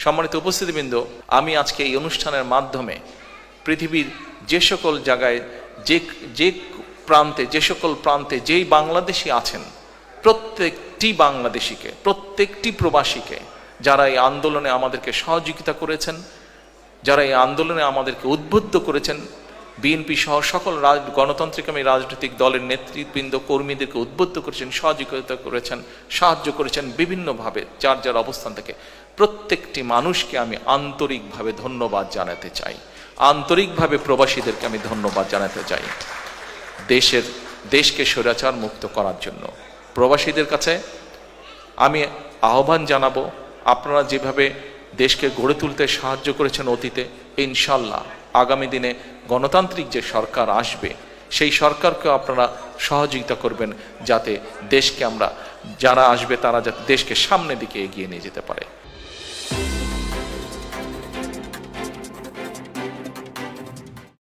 সম্মানিত উপস্থিতিবৃন্দ, আমি আজকে এই অনুষ্ঠানের মাধ্যমে পৃথিবীর যে সকল জায়গায় যে প্রান্তে যে সকল প্রান্তে যেই বাংলাদেশি আছেন, প্রত্যেকটি বাংলাদেশিকে, প্রত্যেকটি প্রবাসীকে, যারা এই আন্দোলনে আমাদেরকে সহযোগিতা করেছেন, যারা এই আন্দোলনে আমাদেরকে উদ্বুদ্ধ করেছেন, বিএনপি সহ সকল গণতান্ত্রিকামী রাজনৈতিক দলের নেতৃবৃন্দ কর্মীদেরকে উদ্বুদ্ধ করেছেন, সহযোগিতা করেছেন, সাহায্য করেছেন বিভিন্নভাবে যার যার অবস্থান থেকে, প্রত্যেকটি মানুষকে আমি আন্তরিকভাবে ধন্যবাদ জানাতে চাই। আন্তরিকভাবে প্রবাসীদেরকে আমি ধন্যবাদ জানাতে চাই দেশকে স্বৈরাচার মুক্ত করার জন্য। প্রবাসীদের কাছে আমি আহ্বান জানাবো, আপনারা যেভাবে দেশকে গড়ে তুলতে সাহায্য করেছেন অতীতে, ইনশাল্লাহ আগামী দিনে গণতান্ত্রিক যে সরকার আসবে সেই সরকারকে আপনারা সহযোগিতা করবেন, যাতে দেশকে যারা আসবে তারা যাতে দেশকে সামনের দিকে এগিয়ে নিয়ে যেতে পারে।